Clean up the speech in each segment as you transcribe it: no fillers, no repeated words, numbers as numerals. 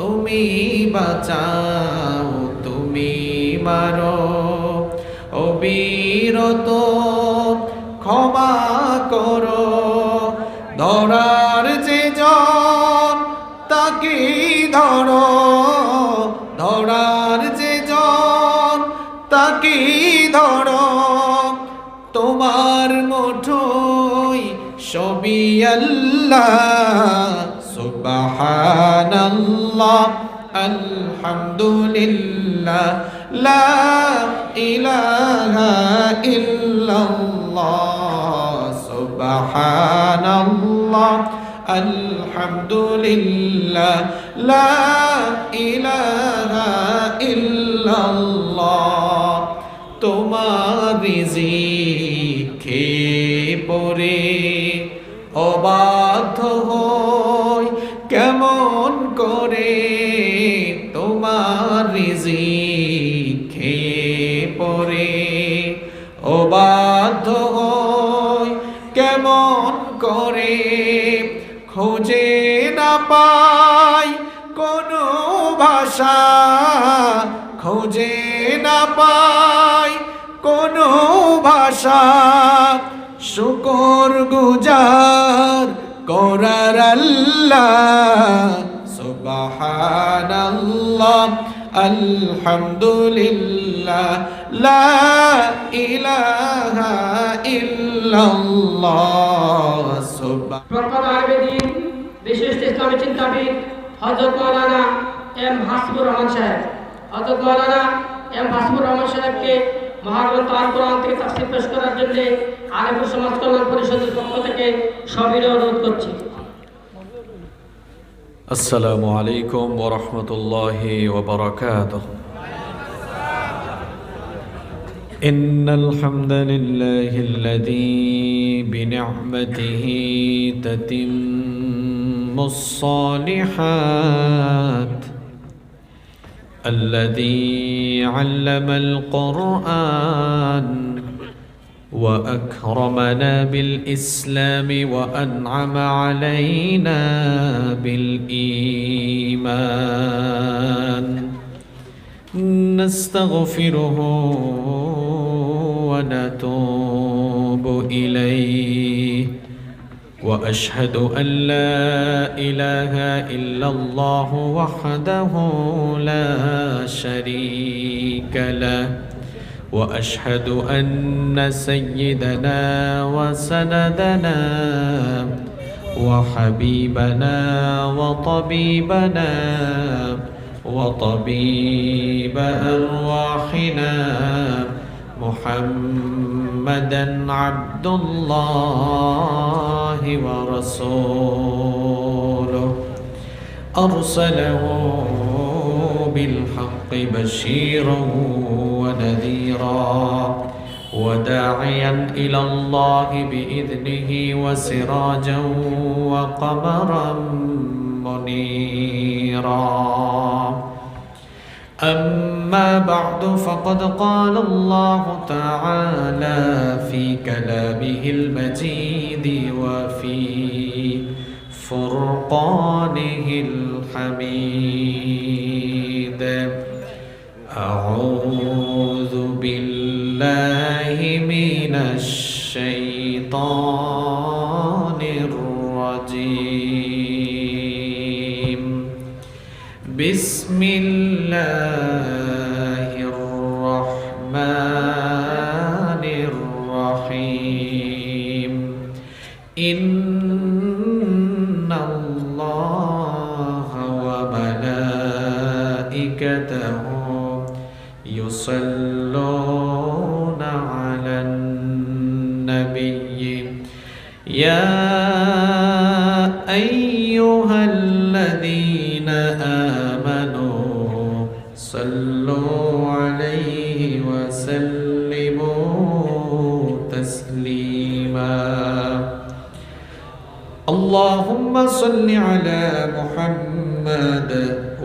তুমি বাঁচাও তুমি মারো অবিরত ক্ষমা করো ধরার যে জন তাকে ধরো ধরার যে জন তাকে ধরো তোমার মুঠোয় সবই আল্লাহ সুবহানাল্লাহ আলহামদুলিল্লাহ লা ইলাহা ইল্লাল্লাহ সুবহানাল্লাহ আলহামদুলিল্লাহ লা ইলাহা ইল্লাল্লাহ তোমার রিজিক খেয়ে পড়ে অবাধ্য হই কেমন করে তোমার রিজিক খেয়ে পড়ে অবাধ্য হই কেমন করে খোঁজে না পাই কোনো ভাষা খোঁজে না পাই কোনো ভাষা শুকর গুজার করার আল্লাহ সুবহানাল্লাহ আলহামদুলিল্লাহ লা ইলাহা ইল্লাল্লাহ প্রখ্যাত আলেম বিশিষ্ট ইসলামী চিন্তাবিদ হযরত মাওলানা এম হাসিবুর রহমান সাহেব হযরত মাওলানা এম হাসিবুর রহমান সাহেবকে মহাগ্রন্থ আল কোরআন থেকে তাফসীর পেশ করার জন্য আলেম সমাজ কল্যাণ পরিষদের পক্ষ থেকে সবিনয় অনুরোধ করছি। আসসালামু আলাইকুম ওয়া রাহমাতুল্লাহি ওয়া বারাকাতুহু ইন্নাল হামদালিল্লাহিল্লাযী বিনি'মাতিহি তাতিম্মুস সালিহাত الذي علم القرآن وأكرمنا بالإسلام وأنعم علينا بالإيمان نستغفره ونتوب إليه وأشهد أن لا إله إلا الله وحده لا شريك له وأشهد أن سيدنا وسندنا وحبيبنا وطبيبنا وطبيب أرواحنا محمدا عبد الله ورسوله أرسله بالحق بشيرا ونذيرا وداعيا إلى الله بإذنه وسراجا وقمرا منيرا أما بعد فقد قال الله تعالى في كلامه المجيد وفي فرقانه الحميد أعوذ بالله من الشيطان الرجيم بسم الله الرحمن الرحيم إن الله وملائكته يصلون على النبي يا أيها الذين آمنوا صلوا عليه وسلموا تسليما اللهم صل على محمد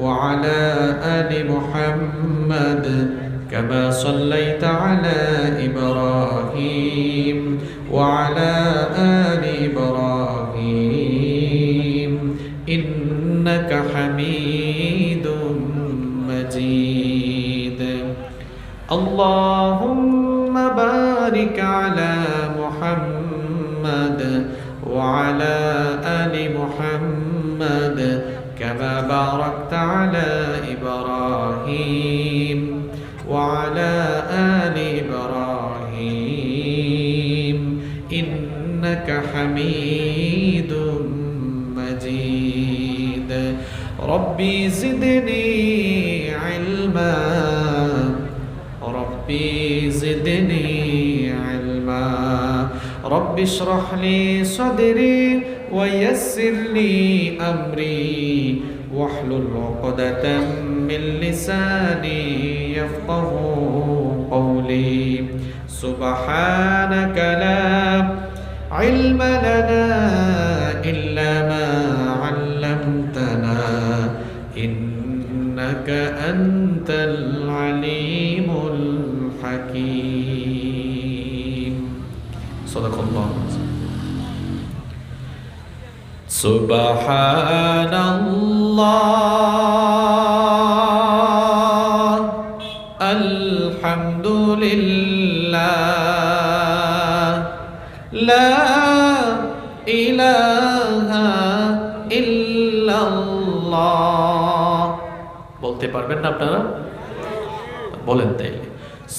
وعلى آل محمد كما صليت على إبراهيم وعلى آل إبراهيم إنك إنك حميد مجيد اللهم بارك على محمد وعلى آل محمد كما باركت على إبراهيم وعلى آل إبراهيم إنك حميد مجيد ربي زدني علما ربي زدني علما رب اشرح لي صدري ويسر لي أمري واحلل عقدة من لساني يفقه قولي سبحانك لا علم لنا إلا ما علمتنا إنك أنت العليم الحكيم صدق الله سبحان الله الحمد لله لا إله إلا الله বলতে পারবেন না আপনারা বলেন তাইলে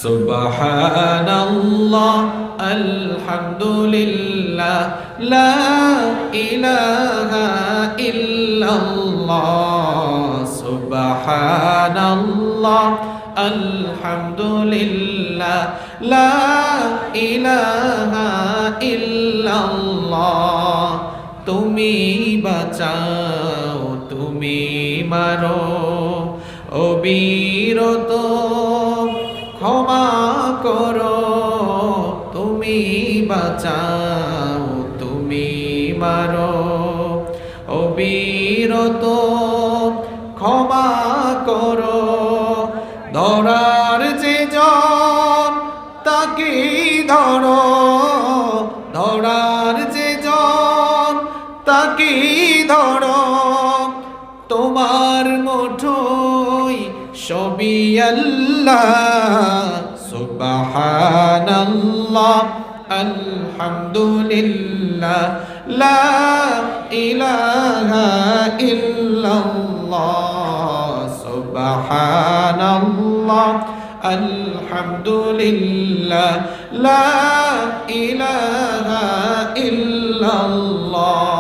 সুবহানাল্লাহ আলহামদুলিল্লাহ লা ইলাহা ইল্লাল্লাহ সুবহানাল্লাহ আলহামদুলিল্লাহ লা ইলাহা ইল্লাল্লাহ তুমি বাঁচাও তুমি মারো অবিরত ক্ষমা করো তুমি বাঁচাও তুমি মারো অবিরত ক্ষমা করো ধরার যে জন তাকে ধরো ধরার যে জন তাকে ধরো তোমার মুঠোয় সবই আল্লাহ সুবহানাল্লাহ আলহামদুলিল্লাহ লা ইলাহা ইল্লাল্লাহ সুবহানাল্লাহ আলহামদুলিল্লাহ লা ইলাহা ইল্লাল্লাহ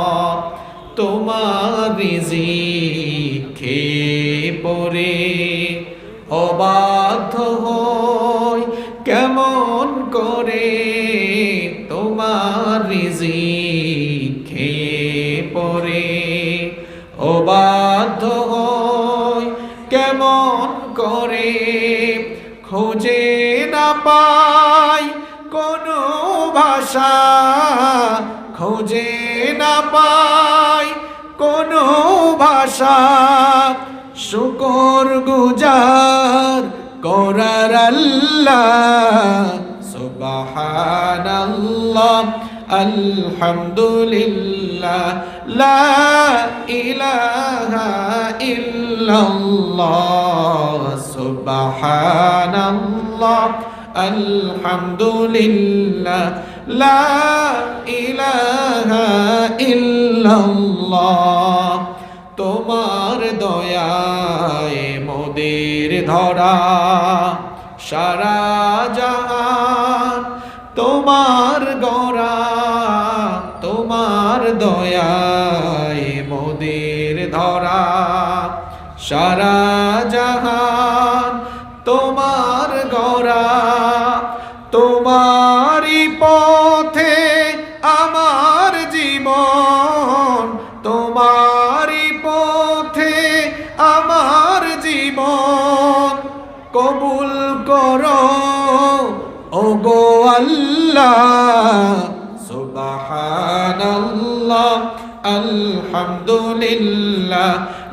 তোমার রিজিক খেয়ে পড়ে অবাধ্য হই কেমন করে তোমার রিজিক খেয়ে পড়ে অবাধ্য হই কেমন করে খোঁজে না পাই কোনো ভাষা খোঁজে না পাই কোনো ভাষা শুকর গুজার করার আল্লাহ সুবহানাল্লাহ আলহামদুলিল্লাহ লা ইলাহা ইল্লাল্লাহ সুবহানাল্লাহ আলহামদুলিল্লাহ লা ইলাহা ইল্লাল্লাহ তোমার দয়ায় মোদের ধরা সারা জাহান তোমার গড়া তোমার দয়ায় মোদের ধরা সারা জাহান তোমার গড়া তোমারই পথে আমার জীবন তোমারই পথে আমার জীবন কবুল করো ওগো আল্লাহ সুবহানাল্লাহ আলহামদুলিল্লাহ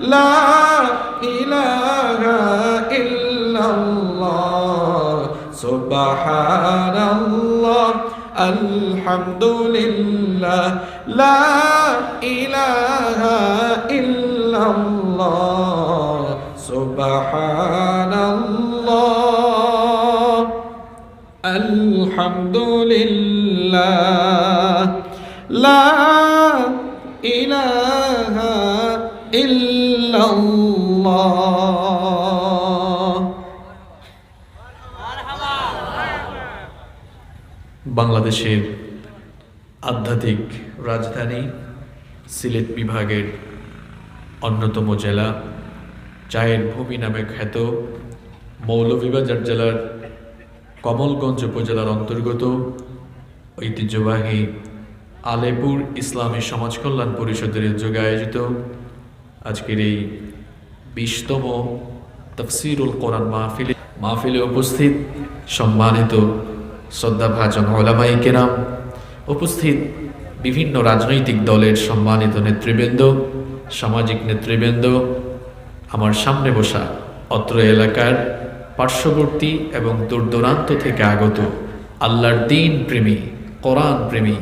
লা ইলাহা ইল্লাল্লাহ সুবহানাল্লাহ আলহামদুলিল্লাহ লা ইলাহা ইল্লাল্লাহ সুবহানাল্লাহ, আলহামদুলিল্লাহ, লা ইলাহা ইল্লাল্লাহ। বাংলাদেশের আধ্যাত্মিক রাজধানী সিলেট বিভাগের অন্যতম জেলা, চায়ের ভূমি নামে খ্যাত মৌলভীবাজার জেলার কমলগঞ্জ উপজেলার অন্তর্গত ঐতিহ্যবাহী আলেপুর ইসলামী সমাজ কল্যাণ পরিষদের উদ্যোগে আয়োজিত আজকের এই 20তম তাফসীরুল কোরআন মাহফিলে উপস্থিত সম্মানিত শ্রদ্ধাভাজন উলামায়ে কেরাম, উপস্থিত বিভিন্ন রাজনৈতিক দলের সম্মানিত নেতৃবৃন্দ, সামাজিক নেতৃবৃন্দ, আমার সামনে বসা অত্র এলাকার পার্শ্ববর্তী এবং দূরদূরান্ত থেকে আগত আল্লাহর দ্বীন প্রেমী, কোরআন প্রেমী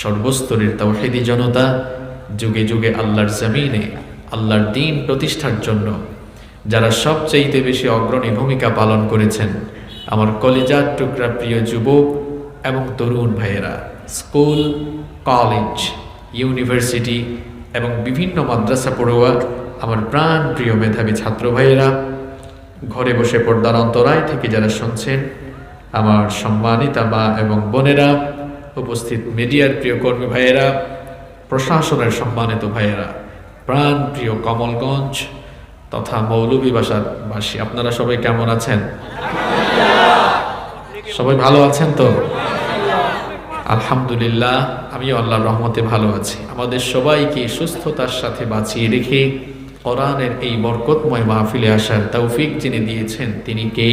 সর্বস্তরের তাওহীদি জনতা, যুগে যুগে আল্লাহর জমিনে আল্লাহর দ্বীন প্রতিষ্ঠার জন্য যারা সবচাইতে বেশি অগ্রণী ভূমিকা পালন করেছেন, আমার কলিজার টুকরা প্রিয় যুবক এবং তরুণ ভাইয়েরা, স্কুল, কলেজ, ইউনিভার্সিটি এবং বিভিন্ন মাদ্রাসা পড়ুয়া আমার প্রাণ প্রিয় মেধাবী ছাত্র ভাইয়েরা, ঘরে বসে পর্দার অন্তরায় থেকে যারা শুনছেন, আমার সম্মানিতা মা এবং বোনেরা, উপস্থিত মিডিয়ার প্রিয় কর্মী ভাইয়েরা, প্রশাসনের সম্মানিত ভাইয়েরা, প্রাণ প্রিয় কমলগঞ্জ তথা মৌলভীবাজারবাসী, আপনারা সবাই কেমন আছেন? সবাই ভালো আছেন তো? আলহামদুলিল্লাহ, আমিও আল্লাহর রহমতে ভালো আছি। আমাদের সবাইকে সুস্থতার সাথে বাঁচিয়ে রেখে কোরআনের এই বরকতময় মাহফিলে আসার তৌফিক যিনি দিয়েছেন তিনি কে?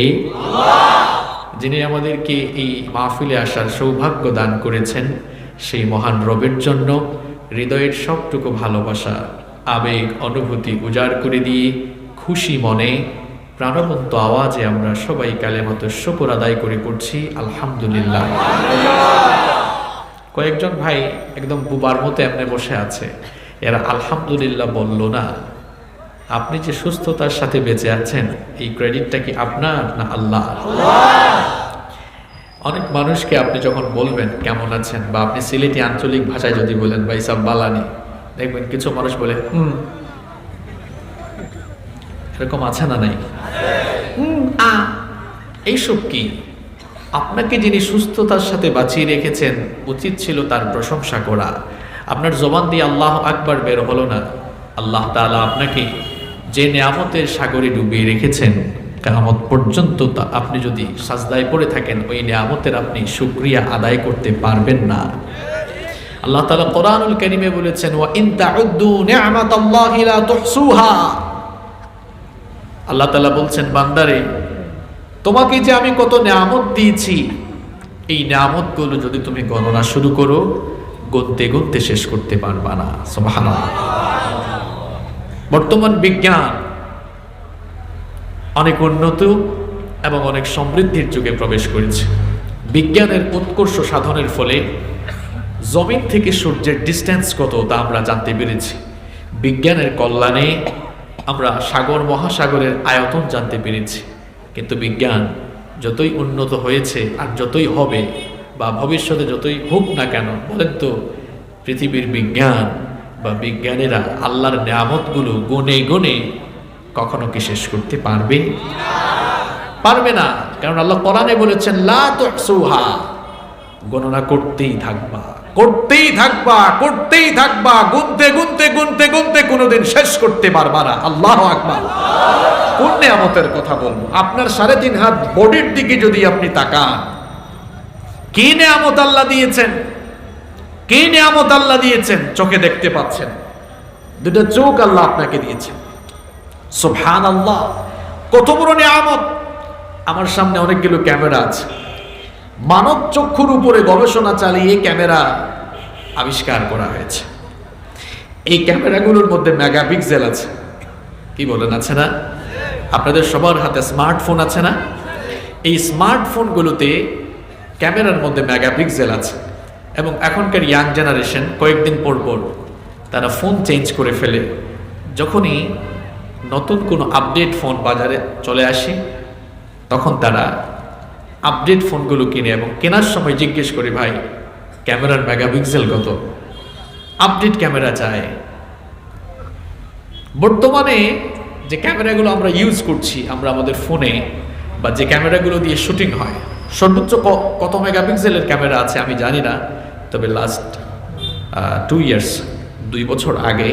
যিনি আমাদেরকে এই মাহফিলে আসার সৌভাগ্য দান করেছেন, সেই মহান রবের জন্য হৃদয়ের সবটুকু ভালোবাসা, আবেগ, অনুভূতি উজাড় করে দিয়ে খুশি মনে প্রাণবন্ত আওয়াজে আমরা সবাই কালেমাতুশ শুকর আদায় করে পড়ছি আলহামদুলিল্লাহ। কয়েকজন ভাই একদম বুবার মতো এমনি বসে আছে, এরা আলহামদুলিল্লাহ বলল না। আপনি যে সুস্থতার সাথে বেঁচে আছেন, এই ক্রেডিটটা কি আপনার না আল্লাহ? অনেক মানুষকে আপনি যখন বলবেন কেমন আছেন, বা আপনি সিলেটি আঞ্চলিক ভাষায় যদি বলেন ভাই সাব বালানি, দেখবেন কিছু মানুষ বলে এরকম আছে না নাই? এইসব কি? আপনাকে যিনি সুস্থতার সাথে বাঁচিয়ে রেখেছেন, উচিত ছিল তার প্রশংসা করা। আপনার জবান দিয়ে আল্লাহ আকবার বের হলো না। আল্লাহ তাআলা আপনাকে যে নিয়ামতের সাগরে ডুবিয়ে রেখেছেন, কিয়ামত পর্যন্ত আপনি যদি সাজদায় পড়ে থাকেন, ওই নিয়ামতের আপনি শুকরিয়া আদায় করতে পারবেন না। আল্লাহ তাআলা কোরআনুল কারীমে বলেছেন, ওয়া ইন তাউদ্দু নি'মাতাল্লাহি লা তুহসুহা। আল্লাহ তাআলা বলছেন, বান্দারে, তোমাকে যে আমি কত নিয়ামত দিয়েছি, এই নিয়ামতগুলো যদি তুমি গণনা শুরু করো, গুনতে গুনতে শেষ করতে পারবা না। সুবহানাল্লাহ। বর্তমান বিজ্ঞান অনেক উন্নত এবং অনেক সমৃদ্ধির যুগে প্রবেশ করেছে। বিজ্ঞানের উৎকর্ষ সাধনের ফলে জমিন থেকে সূর্যের ডিস্টেন্স কত তা আমরা জানতে পেরেছি। বিজ্ঞানের কল্যাণে আমরা সাগর মহাসাগরের আয়তন জানতে পেরেছি। কিন্তু বিজ্ঞান যতই উন্নত হয়েছে আর যতই হবে বা ভবিষ্যতে যতই হোক না কেন, বলেন তো পৃথিবীর বিজ্ঞান বা বিজ্ঞানীরা আল্লাহর নিয়ামতগুলো গুনে গুনে কখনো কি শেষ করতে পারবে? পারবে না। কারণ আল্লাহ কোরআনে বলেছেন, লা তুহসুহা, গণনা করতেই থাকবা, করতেই থাকবা, করতেই থাকবা, গুনতে গুনতে গুনতে গুনতে কোনোদিন শেষ করতে পারবা না। আল্লাহু আকবার। কোন নিয়ামতের কথা বলবো? আপনার 3.5 হাত বডির দিকে যদি আপনি তাকান, কি নিয়ামত আল্লাহ দিয়েছেন, কি নিয়ামত আল্লাহ দিয়েছেন, চোখে দেখতে পাচ্ছেন, 2টা চোখ আল্লাহ আপনাকে দিয়েছেন। সুবহানাল্লাহ, কত বড় নিয়ামত। আমার সামনে অনেকগুলো ক্যামেরা আছে। মানব চক্ষুর উপরে গবেষণা চালিয়ে ক্যামেরা আবিষ্কার করা হয়েছে। এই ক্যামেরাগুলোর মধ্যে মেগাপিক্সেল আছে। কি বলেন, আছে না? আপনাদের সবার হাতে স্মার্টফোন আছে না? এই স্মার্টফোনগুলোতে ক্যামেরার মধ্যে মেগাপিক্সেল আছে। এবং এখনকার ইয়াং জেনারেশন কয়েকদিন পর পর তারা ফোন চেঞ্জ করে ফেলে। যখনই নতুন কোনো আপডেট ফোন বাজারে চলে আসে, তখন তারা আপডেট ফোনগুলো কিনে এবং কেনার সময় জিজ্ঞেস করে, ভাই ক্যামেরার মেগাপিক্সেল কত, আপডেট ক্যামেরা চায়। বর্তমানে যে ক্যামেরাগুলো আমরা ইউজ করছি আমরা আমাদের ফোনে, বা যে ক্যামেরাগুলো দিয়ে শুটিং হয়, সর্বোচ্চ কত মেগাপিক্সেলের ক্যামেরা আছে আমি জানি না, তবে লাস্ট 2 ইয়ার্স 2 বছর আগে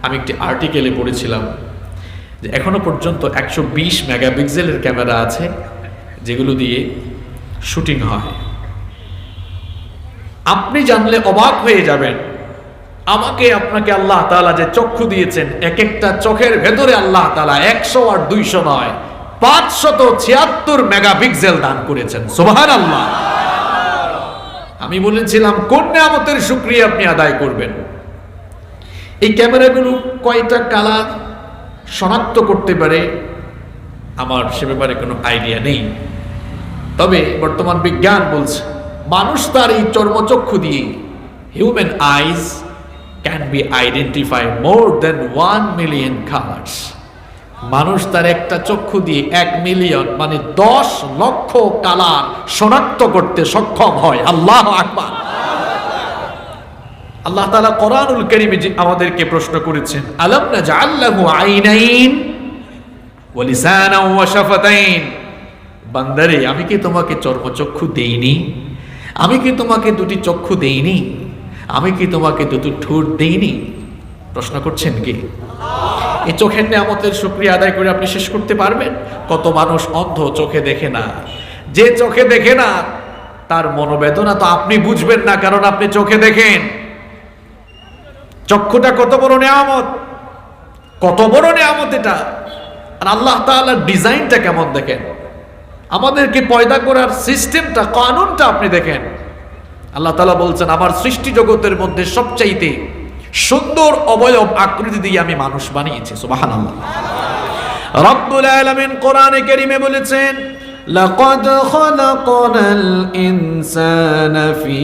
আমি একটি আর্টিকেলে পড়েছিলাম যে এখনো পর্যন্ত 120 মেগাপিক্সেলের ক্যামেরা আছে যেগুলো দিয়ে শুটিং হয়। আপনি জানলে অবাক হয়ে যাবেন, আমাকে আপনাকে আল্লাহ তাআলা যে চক্ষু দিয়েছেন, এক একটা চোখের ভেতরে আল্লাহ তাআলা 100 আর 200 নয় 576 মেগাপিক্সেল দান করেছেন। সুবহানাল্লাহ। আমি বলেছিলাম কোন নিয়ামতের শুকরিয়া আপনি আদায় করবেন। এই ক্যামেরাগুলো কয়টা কালার শনাক্ত করতে পারে আমার সে ব্যাপারে কোনো আইডিয়া নেই, তবে বর্তমান বিজ্ঞান বলছে মানুষ তার এই চর্মচক্ষু দিয়ে, human eyes can be identify more than 1 million colours. মানুষ তার একটা চক্ষু দিয়ে 1 মিলিয়ন মানে 10 লক্ষ কালার শনাক্ত করতে সক্ষম হয়। আল্লাহু আকবার। আল্লাহ তাআলা কোরআনুল কারীমে আমাদেরকে প্রশ্ন করেছেন, আলাম নাজআল লাহু আইনাইন ওয়া লিসানান ওয়া শাফাতাইন। বান্দারে, আমি কি তোমাকে চর্মচক্ষু দেইনি? আমি কি তোমাকে দুটি চক্ষু দেইনি? আমি কি তোমাকে দুটি ঠোঁট দেইনি? প্রশ্ন করছেন কি? এই চোখের নিয়ামতের শুকরিয়া আদায় করে আপনি শেষ করতে পারবেন? কত মানুষ অন্ধ, চোখে দেখে না। যে চোখে দেখে না তার মনোবেদনা তো আপনি বুঝবেন না, কারণ আপনি চোখে দেখেন। চক্ষুটা কত বড় নিয়ামত, কত বড় নিয়ামত এটা। আর আল্লাহ তাআলার ডিজাইনটা কেমন দেখেন, আমাদেরকে পয়দা করার সিস্টেমটা, কানুনটা আপনি দেখেন। আল্লাহ তাআলা বলছেন, আমার সৃষ্টি জগতের মধ্যে সবচাইতে সুন্দর অবয়ব আকৃতি দিয়ে আমি মানুষ বানিয়েছি। সুবহানাল্লাহ। রব্বুল আলামিন কোরআনে কারীমে বলেছেন, লাকাদ খালাকনাল ইনসানা ফি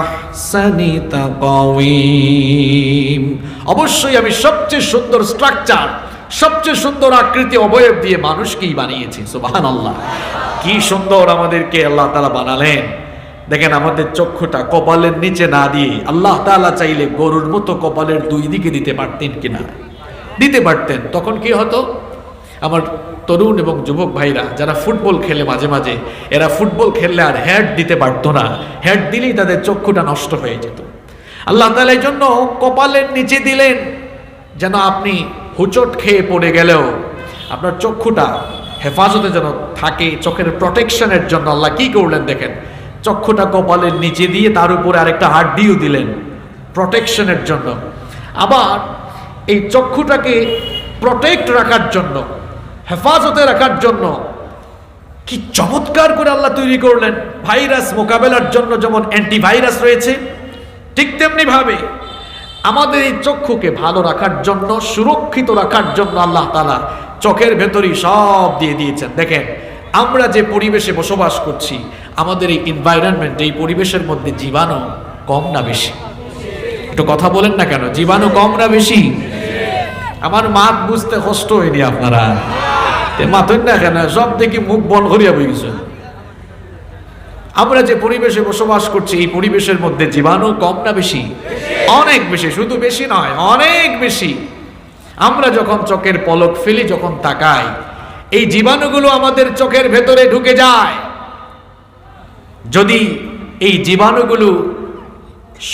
আহসানি তাকওয়িম। অবশ্যই আমি সবচেয়ে সুন্দর স্ট্রাকচার, সবচেয়ে সুন্দর আকৃতি অবয়ব দিয়ে মানুষকেই বানিয়েছি। সুবহানাল্লাহ। কি সুন্দর আমাদেরকে আল্লাহ তাআলা বানালেন। দেখেন, আমাদের চক্ষুটা কপালের নিচে না দিয়ে আল্লাহ তাআলা চাইলে গরুর মতো কপালের 2 দিকে দিতে পারতেন কিনা? দিতে পারতেন। তখন কি হতো? আমার তরুণ এবং যুবক ভাইরা যারা ফুটবল খেলে মাঝে মাঝে, এরা ফুটবল খেললে আর হেড দিতে পারতো না। হেড দিলেই তাদের চক্ষুটা নষ্ট হয়ে যেত। আল্লাহ তাআলা এই জন্য কপালের নিচে দিলেন, যেন আপনি হুচট খেয়ে পড়ে গেলেও আপনার চক্ষুটা হেফাজতে যেন থাকে। চোখের প্রোটেকশনের জন্য আল্লাহ কি করলেন দেখেন, চক্ষুটা কপালের নিচে দিয়ে তার উপরে আরেকটা হাড্ডিও দিলেন প্রোটেকশনের জন্য। আবার এই চক্ষুটাকে প্রোটেক্ট রাখার জন্য, হেফাজতে রাখার জন্য কি চমৎকার করে আল্লাহ তৈরি করলেন। ভাইরাস মোকাবেলার জন্য যেমন অ্যান্টিভাইরাস রয়েছে, ঠিক তেমনি ভাবে আমাদের এই চক্ষুকে ভালো রাখার জন্য, সুরক্ষিত রাখার জন্য আল্লাহ তাআলা চোখের ভেতরই সব দিয়ে দিয়েছেন। দেখেন, আমরা যে পরিবেশে বসবাস করছি, আমাদের এই এনভায়রনমেন্ট, এই পরিবেশের মধ্যে জীবাণু কম না বেশি? একটু কথা বলেন না কেন, জীবাণু কম না বেশি? আমার মাত বুঝতে কষ্ট হয়নি আপনারা? মাথেন না কেন, সব দেখি মুখ বন করিয়া বই গেছে। আমরা যে পরিবেশে বসবাস করছি, এই পরিবেশের মধ্যে জীবাণু কম না বেশি? অনেক বেশি। শুধু বেশি নয়, অনেক বেশি। আমরা যখন চোখের পলক ফেলি, যখন তাকাই, এই জীবাণুগুলো আমাদের চোখের ভেতরে ঢুকে যায়। যদি এই জীবাণুগুলো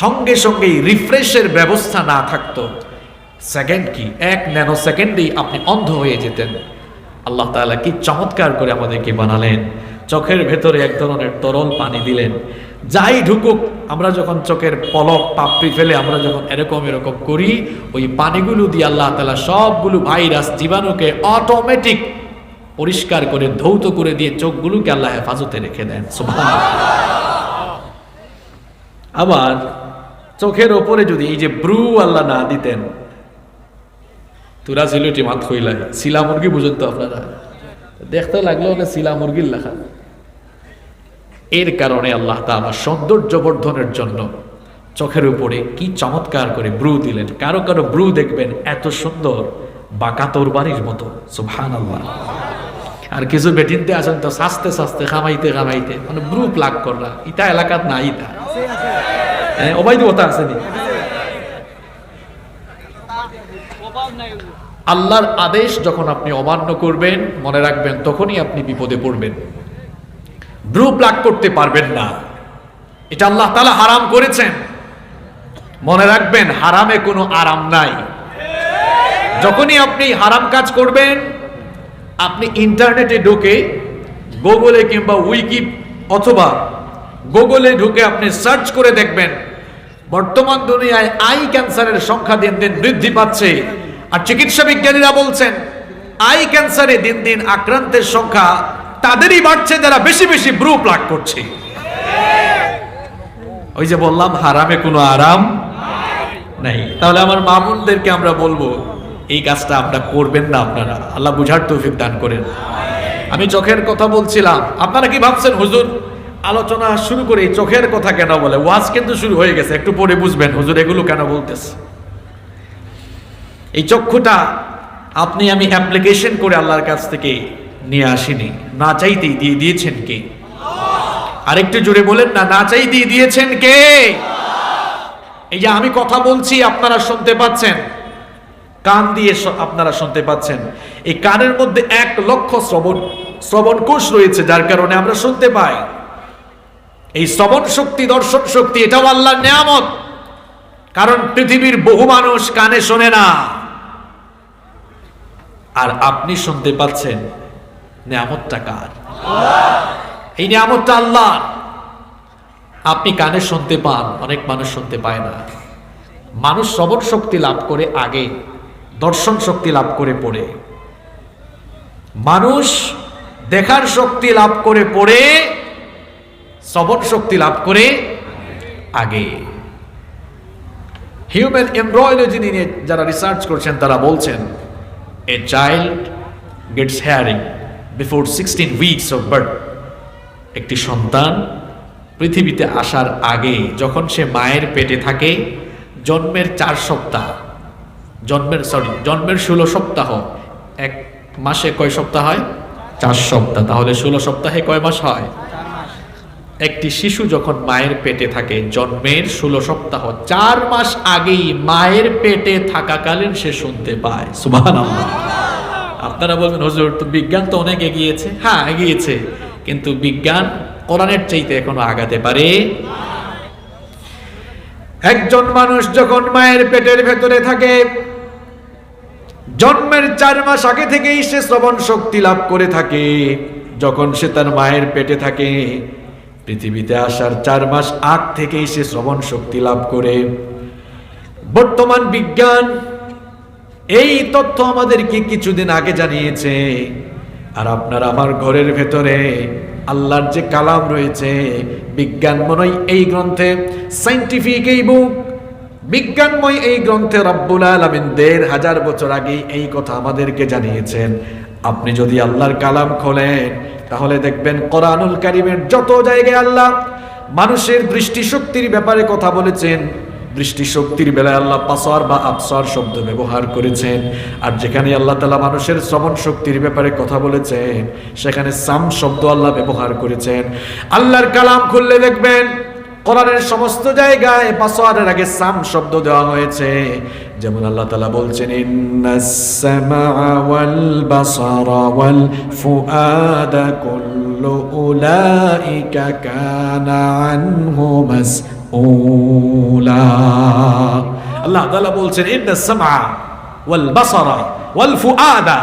সঙ্গে সঙ্গেই রিফ্রেশের ব্যবস্থা না থাকতো, সেকেন্ড কি 1 ন্যানো সেকেন্ডেই আপনি অন্ধ হয়ে যেতেন। আল্লাহ তাআলা কি চমৎকার করে আমাদেরকে বানালেন। চোখের ভেতরে এক ধরনের তরল পানি দিলেন, যাই ঢুকুক, আমরা যখন চোখের পলক পাপড়ি ফেলে আমরা যখন এরকম এরকম করি, ওই পানিগুলো দিয়ে আল্লাহ তাআলা সবগুলো ভাইরাস, জীবাণুকে অটোমেটিক পরিষ্কার করে ধৌত করে দিয়ে চোখগুলোকে আল্লাহ হেফাজতে রেখে দেন। সুবহানাল্লাহ। আবার চোখের ওপরে যদি এই যে ব্রু আল্লাহ না দিতেন, তুরা সিলেটি মাত হইলা শিলা মুরগি বুঝেন তো আপনারা, দেখতে লাগলো না শিলা মুরগির লেখা। এর কারণে আল্লাহ তাআলা সৌন্দর্য বর্ধনের জন্য চোখের উপরে কি চমৎকার করে ব্রু দিলেন। কারো কারো ব্রু দেখবেন এত সুন্দর, বাঁকা তরবারির মতো, সুবহানাল্লাহ। আর কিছু বেটিনতে আছেন তো সাস্তে সাস্তে খামাইতে খামাইতে মানে গ্রুপ লাগ করা, ইটা এলাকাত না ইটা অবৈধ কথা আছে নি। আল্লাহর আদেশ যখন আপনি অমান্য করবেন, মনে রাখবেন তখনই আপনি বিপদে পড়বেন। গ্রুপ লাগ করতে পারবেন না, এটা আল্লাহ তাআলা হারাম করেছেন। মনে রাখবেন হারামে কোনো আরাম নাই। যখনই আপনি হারাম কাজ করবেন, আপনি ইন্টারনেটে ঢুকে গুগলে কিংবা উইকি অথবা গুগলে ঢুকে আপনি সার্চ করে দেখবেন বর্তমান দুনিয়ায় আই ক্যান্সারের সংখ্যা দিন দিন বৃদ্ধি পাচ্ছে। আর চিকিৎসা বিজ্ঞানীরা বলছেন আই ক্যান্সারে দিন দিন আক্রান্তের সংখ্যা তাদেরই বাড়ছে যারা বেশি বেশি ব্রু প্লাগ করছে। ওই যে বললাম হারামে কোনো আরাম নাই। তাহলে আমার মা বোনদেরকে আমরা বলবো এই কাজটা আপনারা করবেন না, আপনারা আল্লাহ বুঝার তৌফিক দান করেন। আমি চোখের কথা বলছিলাম, আপনারা কি ভাবছেন হুজুর আলোচনা শুরু করে চোখের কথা কেন বলে? ওয়াজ কিন্তু শুরু হয়ে গেছে, একটু পরে বুঝবেন হুজুর এগুলো কেন বলতেছে। এই চক্ষুটা আপনি আমি অ্যাপ্লিকেশন করে আল্লাহর কাছ থেকে নিয়ে আসিনি, না চাইতেই দিয়ে দিয়েছেন কে? আরেকটু জোরে বলেন না, না চাইতেই দিয়েছেন কে? এই যে আমি কথা বলছি আপনারা শুনতে পাচ্ছেন, কান দিয়ে আপনারা শুনতে পাচ্ছেন। এই কানের মধ্যে 1 লক্ষ শ্রবণ কোষ রয়েছে, যার কারণে আমরা শুনতে পাই। এই শ্রবণ শক্তি, দর্শন শক্তি, এটাও আল্লাহর নিয়ামত। কারণ পৃথিবীর বহু মানুষ কানে শোনে না, আর আপনি শুনতে পাচ্ছেন। নিয়ামতটা কার? এই নিয়ামতটা আল্লাহ। আপনি কানে শুনতে পান, অনেক মানুষ শুনতে পায় না। মানুষ শ্রবণ শক্তি লাভ করে আগে, দর্শন শক্তি লাভ করে পড়ে। মানুষ দেখার শক্তি লাভ করে পড়ে, শ্রবণ শক্তি লাভ করে আগে। হিউম্যান এমব্রয়লজি নিয়ে যারা রিসার্চ করছেন তারা বলছেন a child gets hearing before 16 weeks of birth. একটি সন্তান পৃথিবীতে আসার আগে, যখন সে মায়ের পেটে থাকে, জন্মের 4 সপ্তাহ, জন্মের 16 সপ্তাহ, এক মাসে কয় সপ্তাহ হয়? 4 সপ্তাহ। তাহলে 16 সপ্তাহে কয় মাস হয়? একটি শিশু যখন মায়ের পেটে থাকে, জন্মের 16 সপ্তাহ, 4 মাস আগেই মায়ের পেটে থাকাকালীন সে শুনতে পায়। সুবহানাল্লাহ। আপনারা বলবেন হুজুর তো বিজ্ঞান তো অনেক এগিয়েছে। হ্যাঁ এগিয়েছে, কিন্তু বিজ্ঞান কোরআনের চাইতে এখনো আগাতে পারে। একজন মানুষ যখন মায়ের পেটের ভেতরে থাকে, জন্মের 4 মাস আগে থেকেই সে শ্রবণ শক্তি লাভ করে থাকে। যখন সে তার মায়ের পেটে থাকে, পৃথিবীতে আসার 4 মাস আগ থেকেই সে শ্রবণ শক্তি লাভ করে। বর্তমান বিজ্ঞান এই তথ্য আমাদেরকে কিছুদিন আগে জানিয়েছে। আর আপনার আমার ঘরের ভেতরে আল্লাহর যে কালাম রয়েছে, বিজ্ঞানময় এই গ্রন্থে, সায়েন্টিফিক এই বুক, বিজ্ঞানময় এই গ্রন্থে রব্বুল আলামিন 1500 বছর আগে এই কথা আমাদেরকে জানিয়েছেন। আপনি যদি আল্লাহর কালাম খোলেন তাহলে দেখবেন কোরআনুল কারীমের যত জায়গায় আল্লাহ মানুষের দৃষ্টিশক্তির ব্যাপারে কথা বলেছেন, দৃষ্টিশক্তির বেলায় আল্লাহ বাসার বা আবসার শব্দ ব্যবহার করেছেন। আর যেখানে আল্লাহ তাআলা মানুষের শ্রবণ শক্তির ব্যাপারে কথা বলেছেন, সেখানে সাম শব্দ আল্লাহ ব্যবহার করেছেন। আল্লাহর কালাম খুললে দেখবেন কোরআনের সমস্ত জায়গায় বাসারের আগে সাম শব্দ দেওয়া হয়েছে। যেমন আল্লাহ তাআলা বলছেন ইন্নাস সামাআ ওয়াল বাসারা ওয়াল ফুআদা কুল্লু উলাইকা কানা আনহু মাসউলা। আল্লাহ তাআলা বলছেন ইন্নাস সামাআ ওয়াল বাসারা ওয়াল ফুআদা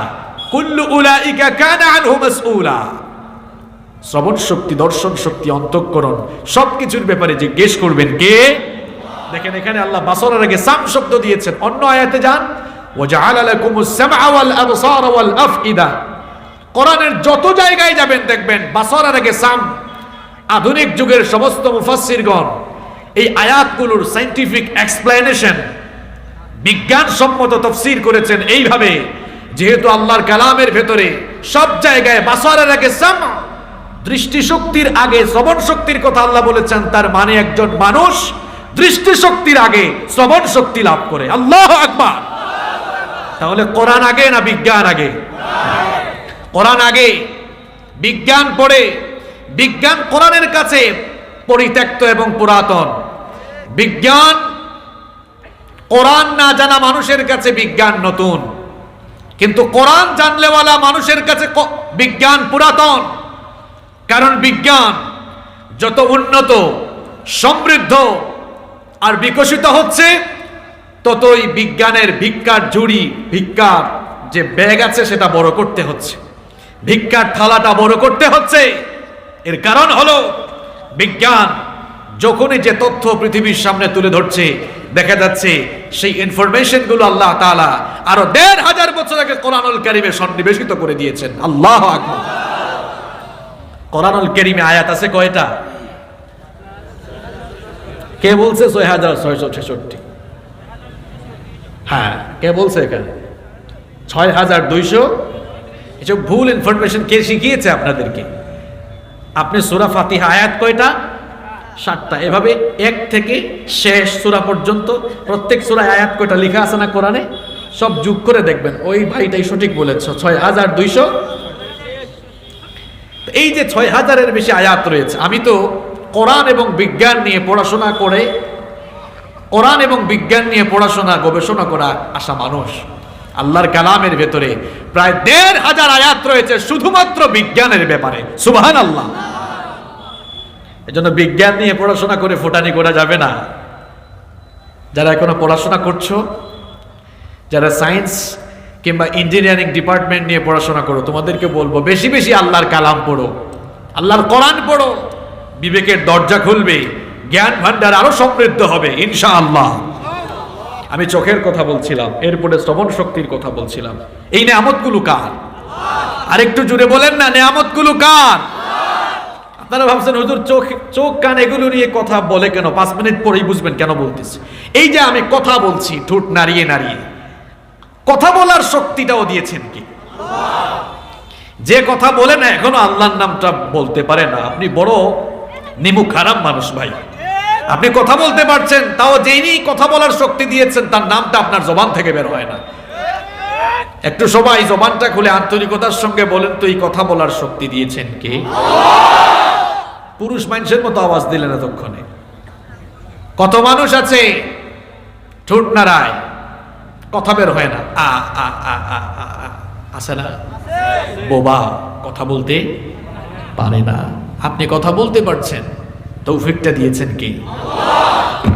কুল্লু উলাইকা কানা আনহু মাসউলা। শ্রবণ শক্তি, দর্শন শক্তি, অন্তঃকরণ সবকিছুর ব্যাপারে জিজ্ঞেস করবেন কে? দেখেন এখানে আল্লাহ বাসরের আগে সাম শব্দ দিয়েছেন। অন্য আয়াতে যান ওয়াজআলা লাকুমুস সামআ ওয়াল আবসারা ওয়াল আফইদা। কোরআনের যত জায়গায় যাবেন দেখবেন বাসরের আগে সাম। আধুনিক যুগের সমস্ত মুফাসসিরগণ এই আয়াতগুলোর সায়েন্টিফিক এক্সপ্লেনেশন, বিজ্ঞানসম্মত তাফসীর করেছেন এইভাবে, যেহেতু আল্লাহর কালামের ভেতরে সব জায়গায় বাসরের আগে সাম, দৃষ্টিশক্তির আগে শ্রবণ শক্তির কথা আল্লাহ বলেছেন, তার মানে একজন মানুষ দৃষ্টিশক্তির আগে শ্রবণ শক্তি লাভ করে। আল্লাহু আকবার। তাহলে কোরআন আগে না বিজ্ঞান আগে? কোরআন আগে, বিজ্ঞান পড়ে। বিজ্ঞান কোরআনের কাছে পরিত্যক্ত এবং পুরাতন। বিজ্ঞান, কোরআন না জানা মানুষের কাছে বিজ্ঞান নতুন, কিন্তু কোরআন জানলেওয়ালা মানুষের কাছে বিজ্ঞান পুরাতন। কারণ বিজ্ঞান যত উন্নত, সমৃদ্ধ আর বিকশিত হচ্ছে, ততই বিজ্ঞানের ভিক্ষার ঝুড়ি, ভিক্ষার যে ব্যাগ আছে সেটা বড় করতে হচ্ছে, ভিক্ষার থালাটা বড় করতে হচ্ছে। এর কারণ হলো বিজ্ঞান যখনই যে তথ্য পৃথিবীর সামনে তুলে ধরছে, দেখা যাচ্ছে সেই ইনফরমেশন গুলো আল্লাহ তাআলা আরো ১৫০০ বছর আগে কোরআনুল কারীমে সন্নিবেশিত করে দিয়েছেন। আল্লাহু আকবার। কোরআনুল কারীমে আয়াত আছে কয়টা? কে বলছে ৬৬৬৬? হ্যাঁ, কে বলছে এখানে ৬২০০? এসব ভুল ইনফরমেশন কে শিখিয়েছে আপনাদেরকে? আপনি সূরা ফাতিহা আয়াত কয়টা? ৭টা। এভাবে এক থেকে শেষ সূরা পর্যন্ত প্রত্যেক সূরায় আয়াত কয়টা লেখা আছে না কোরআনে? সব যোগ করে দেখবেন ওই ভাইটাই সঠিক বলেছ, ৬২০০। এই যে ৬০০০-এর বেশি আয়াত রয়েছে। আমি তো কোরআন এবং বিজ্ঞান নিয়ে পড়াশোনা করে, কোরআন এবং বিজ্ঞান নিয়ে পড়াশোনা গবেষণা করা আসা মানুষ। আল্লাহর কালামের ভেতরে প্রায় ১৫০০ আয়াত রয়েছে শুধুমাত্র বিজ্ঞানের ব্যাপারে। সুবহানাল্লাহ। এজন্য বিজ্ঞান নিয়ে পড়াশোনা করে ফুটানি করা যাবে না। যারা এখনো পড়াশোনা করছো, যারা সায়েন্স কিংবা ইঞ্জিনিয়ারিং ডিপার্টমেন্ট নিয়ে পড়াশোনা করো, তোমাদেরকে বলবো বেশি বেশি আল্লাহর কালাম পড়ো, আল্লাহর কোরআন পড়ো। বিবেকের দরজা খুলবে, জ্ঞান ভান্ডার আরো সমৃদ্ধ হবে ইনশাআল্লাহ। আমি চোখের কথা বলছিলাম, এরপরে শ্রবণ শক্তির কথা বলছিলাম। এই নেয়ামতগুলো কার? আরেকটু জুড়ে বলেন না, নেয়ামতগুলো কার? আপনারা ভাবছেন হুজুর চোখ কান এগুলো নিয়ে কথা বলে কেন? 5 মিনিট পরেই বুঝবেন কেন বলতেছি। এই যে আমি কথা বলছি ঠোঁট নাড়িয়ে নাড়িয়ে, কথা বলার শক্তিটাও দিয়েছেন কি? যে কথা বলে না এখনো আল্লাহর নামটা বলতে পারে না, আপনি বড় নিমুখ খারাপ মানুষ ভাই। আপনি কথা বলতে পারছেন, তাও যিনি কথা বলার শক্তি দিয়েছেন তার নামটা আপনার জবান থেকে বের হয় না। একটু সবাই জবানটা খুলে আন্তরিকতার সঙ্গে বলেন তো, এই কথা বলার শক্তি দিয়েছেন কে? পুরুষ মানুষের মতো আওয়াজ দিলেন এতক্ষণে। কত মানুষ আছে ঠোঁট নাড়ায়, কথা বের হয় না, আ আ আ আ আ আছে না? বোবা, কথা বলতে পারে না। আপনি কথা বলতে পারছেন, তৌফিকটা দিয়েছেন কি?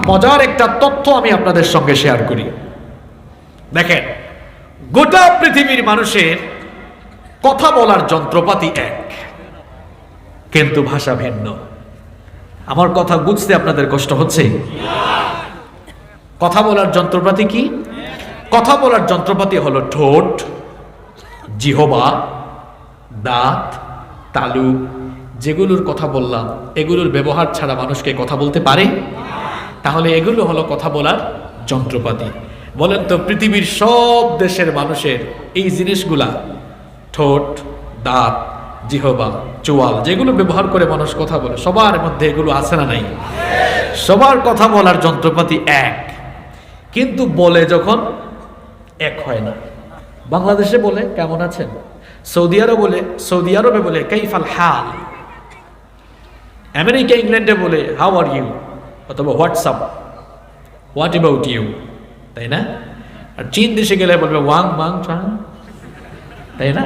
মজার একটা তথ্য আমি আপনাদের সঙ্গে শেয়ার করি। দেখেন, গোটা পৃথিবীর মানুষের কথা বলার যন্ত্রপাতি এক, কিন্তু ভাষা ভিন্ন। আমার কথা বুঝতে আপনাদের কষ্ট হচ্ছে? কথা বলার যন্ত্রপাতি কি? কথা বলার যন্ত্রপাতি হলো ঠোঁট, জিহবা, দাঁত, তালু। যেগুলোর কথা বললাম এগুলোর ব্যবহার ছাড়া মানুষকে কথা বলতে পারে? তাহলে এগুলো হলো কথা বলার যন্ত্রপাতি। বলেন তো, পৃথিবীর সব দেশের মানুষের এই জিনিসগুলা, ঠোঁট, দাঁত, জিহবা, চোয়াল, যেগুলো ব্যবহার করে মানুষ কথা বলে, সবার মধ্যে এগুলো আছে না নাই? সবার কথা বলার যন্ত্রপাতি এক, কিন্তু বলে যখন এক হয় না। বাংলাদেশে বলে কেমন আছেন, সৌদি আরবে বলে কাইফাল হাল, আমেরিকা ইংল্যান্ডে বলে হাউ আর ইউ, অথবা হোয়াটসঅ্যাপ, হোয়াট অ্যাবাউট ইউ, তাই না? আর চীন দেশে গেলে বলবে ওয়াং মাং চাং, তাই না?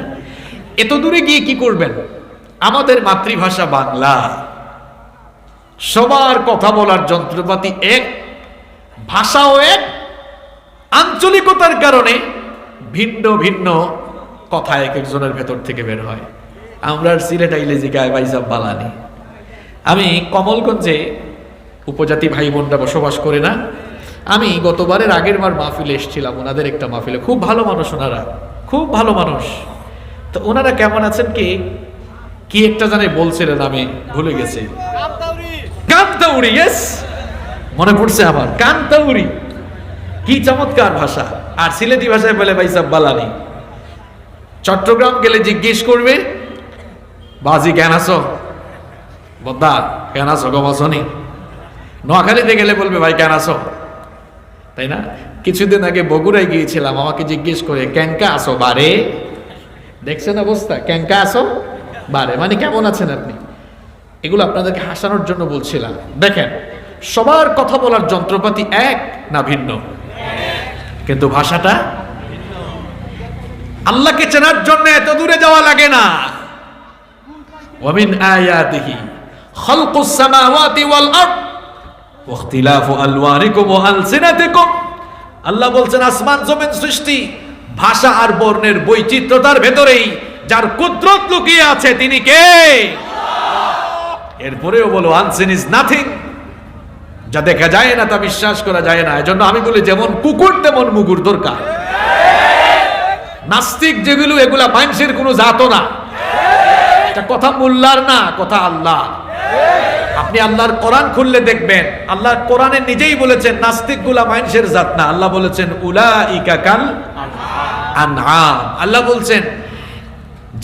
এত দূরে গিয়ে কি করবেন? আমাদের মাতৃভাষা বাংলা, সবার কথা বলার যন্ত্রপাতি এক, ভাষাও এক, আঞ্চলিকতার কারণে ভিন্ন ভিন্ন কথা এক একজনের ভেতর থেকে বের হয়। আমরা সিলেট আইলে জিগায় ভাইসাব বালানি। আমি কমলগঞ্জে উপজাতি ভাই বোনরা বসবাস করে না, আমি গতবারের আগের বার মাহফিলে এসেছিলাম, ওনাদের একটা মাহফিলে। খুব ভালো মানুষ ওনারা, খুব ভালো মানুষ। তো ওনারা কেমন আছেন কি একটা জানে বলছিলেন, আমি ভুলে গেছি। কান্তাউরি, ইয়েস, মনে পড়ছে আমার, কান্তাউরি। কি চমৎকার ভাষা। আর সিলেটি ভাষায় বলে ভাইসাব বালানি। চট্টগ্রাম গেলে জিজ্ঞেস করবে বাজি কেন আছো, বদ্দা কেন আছো, গবাসনি। নোয়াখালীতে গেলে বলবে ভাই কেন আছো, তাই না? কিছুদিন আগে বগুড়ায় গিয়েছিলাম, আমাকে জিজ্ঞেস করে ক্যাঙ্কা আসো বারে। দেখছেন অবস্থা, ক্যাঙ্কা আসো বারে মানে কেমন আছেন আপনি। এগুলো আপনাদেরকে হাসানোর জন্য বলছিলাম। দেখেন, সবার কথা বলার যন্ত্রপাতি এক না ভিন্ন, কিন্তু ভাষাটা। আল্লাহকে চেনার জন্য এত দূরে যাওয়া লাগে না। ওয়ামিন আয়াতিহি খালকুস সামাওয়াতি ওয়াল আরদ ওয়া ইখতিলাফু আলওয়ানিকুম ওয়া আলসিনাতিকুম। আল্লাহ বলছেন আসমান জমিন সৃষ্টি, ভাষা আর বর্ণের বৈচিত্র্যতার ভেতরেই যার কুদরত লুকিয়ে আছে তিনি কে? এরপরেও বলো আনসিন ইজ নাথিং, যা দেখা যায় না তা বিশ্বাস করা যায় না। এজন্য আমি বলি যেমন কুকুর তেমন মুগুর দরকার। নাস্তিক যেগুলো, এগুলা মানুষের কোনো জাতও না, এটা কথা মোল্লার না, কথা আল্লাহ। আপনি আল্লাহর কোরআন খুললে দেখবেন আল্লাহর কোরআনে নিজেই বলেছেন নাস্তিক গুলা মানুষের জাত না। আল্লাহ বলেছেন উলাইকা কাল আনআম। আল্লাহ বলছেন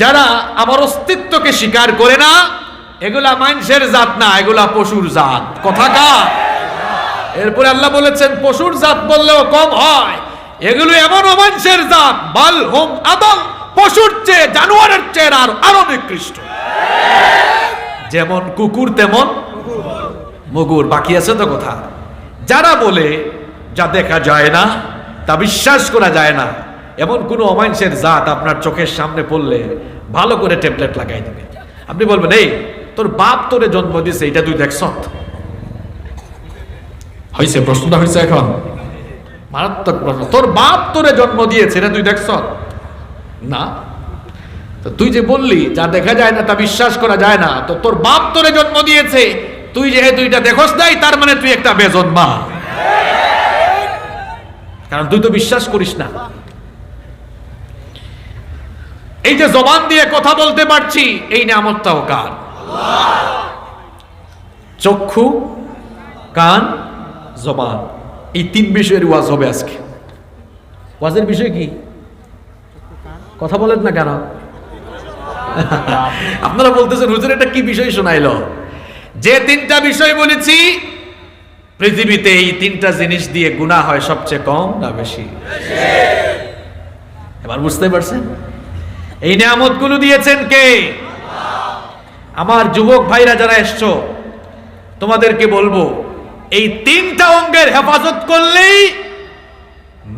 যারা আমার অস্তিত্বকে স্বীকার করে না এগুলা মানুষের জাত না, এগুলা পশুর জাত। কথা কার? এরপরে আল্লাহ বলেছেন পশুর জাত বললেও কম হয়, এগুলো এমন মানুষের জাত বাল হুম আদল, পশুর চেয়ে জানোয়ারের চেয়ে আরো নিকৃষ্ট। যেমন কুকুর তেমন মুগুর। বাকি আছে তো কথা। যারা বলে যা দেখা যায় না তা বিশ্বাস করা যায় না, এমন কোন অমানুষের জাত আপনার চোখের সামনে পড়লে ভালো করে টেমপ্লেট লাগাই দিবে। আপনি বলবেন এই তোর বাপ তোরে জন্ম দিয়েছে, এটা তুই দেখছ? হয়েছে, প্রশ্নটা হয়েছে এখন মারাত্মক প্রশ্ন। তোর বাপ তোরে জন্ম দিয়েছে, এটা তুই দেখছ না? তো তুই যে বললি যা দেখা যায় না তা বিশ্বাস করা যায় না, তো তোর বাপ তোরে জন্ম দিয়েছে, তুই যেহেতু এটা দেখোস নাই তার মানে তুই একটা বেজন্মা, কারণ তুই তো বিশ্বাস করিস না। এই যে জবান দিয়ে কথা বলতে পারছি, এই নিয়ামতটাও কার? চক্ষু, কান, জবান, এই তিন বিষয়ের ওয়াজ হবে আজকে। ওয়াজের বিষয় কি? কথা বলেন না কেন? আপনারা বলতেছেন হুজুর এটা কি বিষয় শোনাইলো? যে তিনটা বিষয় বলেছি পৃথিবীতে, এই তিনটা জিনিস দিয়ে গুনাহ হয় সবচেয়ে কম না বেশি? এবার বুঝতে পারছেন এই নিয়ামতগুলো দিয়েছেন কে? আমার যুবক ভাইরা যারা এসছো তোমাদেরকে বলবো এই তিনটা অঙ্গের হেফাজত করলেই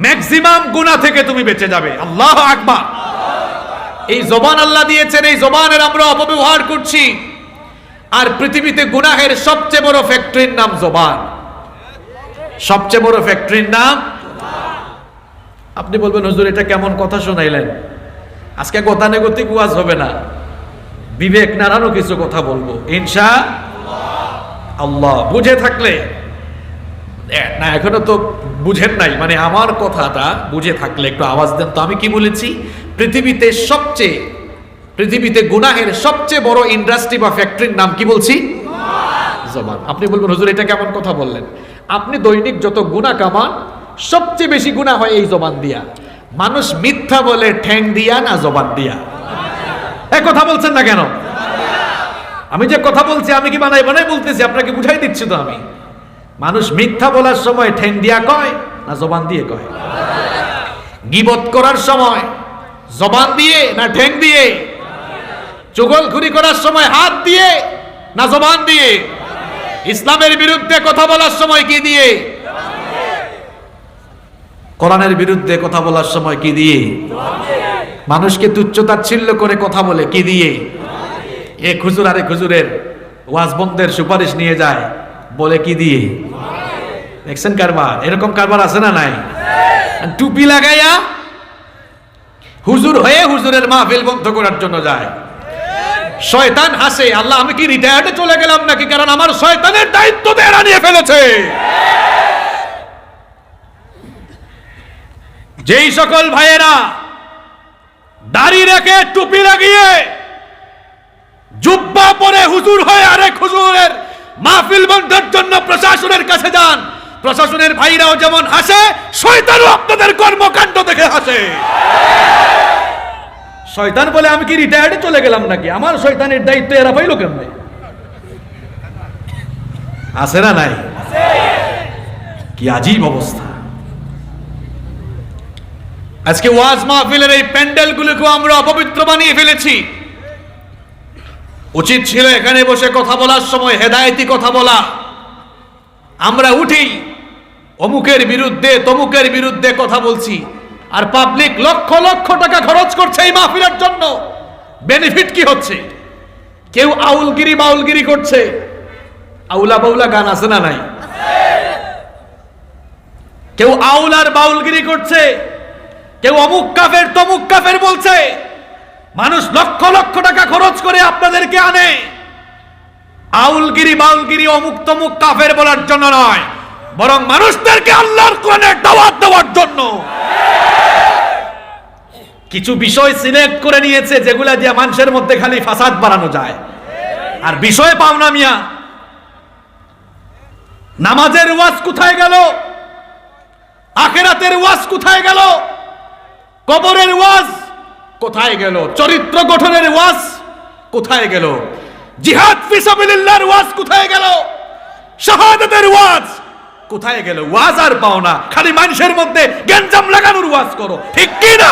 ম্যাক্সিমাম গুনাহ থেকে তুমি বেঁচে যাবে। আল্লাহু আকবার। এই জবান আল্লাহ দিয়েছেন, এই জবানের আমরা অপব্যবহার করছি। আর পৃথিবীতে গুনাহের সবচেয়ে বড় ফ্যাক্টরির নাম জবান। সবচেয়ে বড় ফ্যাক্টরির নাম। আপনি বলবেন হুজুর এটা কেমন কথা শোনাইলেন? আজকে গতানুগতিক ওয়াজ হবে না, বিবেক নাড়ানো কিছু কথা বলবো ইনশাআল্লাহ। বুঝে থাকলে না, এখনো তো বুঝেন নাই, মানে আমার কথাটা বুঝে থাকলে একটু আওয়াজ দেন তো। আমি কি বলেছি? পৃথিবীতে গুনাহের সবচেয়ে বড় ইন্ডাস্ট্রি বা ফ্যাক্টরির নাম কি বলছি? জবান। আপনি বলবেন হুজুর এটা কেমন কথা বললেন? আপনি দৈনিক যত গুনাহ কামান সবচেয়ে বেশি গুনাহ হয় এই জবান দিয়া। মানুষ মিথ্যা বলে ঠ্যাং দিয়া না জবান দিয়া? এই কথা বলছেন না কেন? আমি যে কথা বলছি আমি কি বানাই বানাই বলতেছি? আপনাকে বুঝাই দিচ্ছি তো আমি। মানুষ মিথ্যা বলার সময় ঠ্যাং দিয়া কয় না জবান দিয়ে কয়? গীবত করার সময় জবান দিয়ে না ঠ্যাং দিয়ে? চুগলখুরি করার সময় হাত দিয়ে না জবান দিয়ে? ইসলামের বিরুদ্ধে কথা বলার সময় কি দিয়ে? কোরআনের বিরুদ্ধে কথা বলার সময় কি দিয়ে? মানুষকে তুচ্ছ-তাচ্ছিল্য করে কথা বলে কি দিয়ে? এক হুজুর আরেক হুজুরের ওয়াজ বন্ধের সুপারিশ নিয়ে যায় বলে কি দিয়ে? দেখছেন কারবার? এরকম কারবার আছে না নাই? টুপি লাগাইয়া হুজুর হয়ে হুজুরের মাহফিল বন্ধ করার জন্য যায়। শয়তান হাসে, আল্লাহ আমি কি রিটায়ার্ডে চলে গেলাম নাকি? কারণ আমার শয়তানের দায়িত্ব এরা নিয়ে ফেলেছে। যেই সকল ভাইয়েরা দাড়ি রেখে টুপি লাগিয়ে জুব্বা পরে হুজুর হয়ে আরেক হুজুরের মাহফিল বন্ধের জন্য প্রশাসনের কাছে যান, প্রশাসনের ভাইরাও যেমন হাসে, শয়তানও আপনাদের কর্মকাণ্ড দেখে হাসে। শয়তান বলে আমি কি রিটায়ার্ডে চলে গেলাম নাকি? আমার শয়তানের দায়িত্ব এরা পাইল কেমনে? আছে না নাই? কি আজীব অবস্থা। আজকে ওয়াজ মাহফিলের এই প্যান্ডেলগুলোকে আমরা অপবিত্র বানিয়ে ফেলেছি। উচিত ছিল এখানে বসে কথা বলার সময় হেদায়েতি কথা বলা। আমরা উঠি অমুকের বিরুদ্ধে তমুকের বিরুদ্ধে কথা বলছি, আর পাবলিক লক্ষ লক্ষ টাকা খরচ করছে এই মাহফিলের জন্য। বেনিফিট কি হচ্ছে? কেউ আউলগিরি বাউলগিরি করছে। আউলা বাউলা গান আছে না নাই? কেউ আউল আর বাউলগিরি করছে, কেউ অমুক কাফের তমুক কাফের বলছে। মানুষ লক্ষ লক্ষ টাকা খরচ করে আপনাদেরকে আনে আউলগিরি বাউলগিরি অমুক তমুক কাফের বলার জন্য নয়, বরং মানুষদেরকে আল্লাহর কোরআনের দাওয়াত দেওয়ার জন্য। কিছু বিষয় সিলেক্ট করে নিয়েছে যেগুলা দিয়ে মানুষের মধ্যে খালি ফাসাদ বাড়ানো যায়, আর বিষয় পাও না মিয়া। নামাজের ওয়াজ কোথায় গেল? আখিরাতের ওয়াজ কোথায় গেল? কবরের ওয়াজ কোথায় গেল? চরিত্র গঠনের ওয়াজ কোথায় গেল? জিহাদ ফি সাবিলিল্লাহর ওয়াজ কোথায় গেল? শাহাদাতের ওয়াজ কোথায় গেল? ওয়াজ আর পাও না, খালি মানুষের মধ্যে গ্যাঞ্জাম লাগানোর ওয়াজ করো, ঠিক কি না?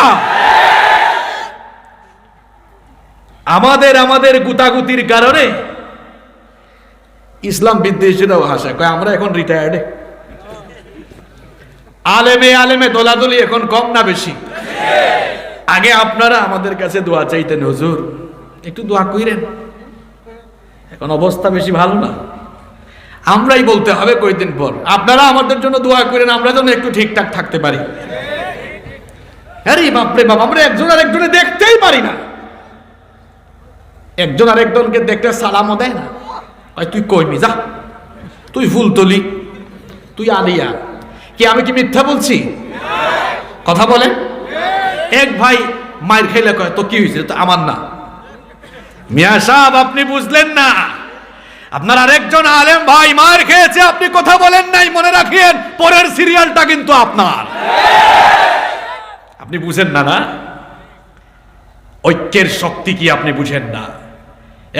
আমাদের গুতাগুতির কারণে ইসলাম বিদ্বেষীরাও হাসে, কয় আমরা এখন রিটায়ার্ডে। আলেমে দোলাদলি এখন কম না বেশি? আগে আপনারা আমাদের কাছে দোয়া চাইতেন, হুজুর একটু দোয়া কইরেন। এখন অবস্থা বেশি ভালো না, আমরাই বলতে হবে কয়েকদিন পর, আপনারা আমাদের জন্য দোয়া করেন, আমরা যেন একটু ঠিকঠাক থাকতে পারি। আরে বাপরে বাপ, আমরা একজন আর একজনে দেখতেই পারি না। একজন আর একজনকে দেখতে সালামও দেয় না। তুই কইমি যা, তুই ফুলতলি, তুই আলিয়া। কি আমি কি মিথ্যা বলছি? কথা বলেন। এক ভাই মায়ের খেলে কয় তো কি হয়েছে? তো আমার না। মিয়া সাহেব আপনি বুঝলেন না, আপনার আরেকজন আলেম ভাই মার খেয়েছে, আপনি কথা বলেন নাই। মনে রাখেন পরের সিরিয়ালটা কিন্তু আপনার। আপনি বুঝেন না? না, ঐক্যের শক্তি কি আপনি বুঝেন না?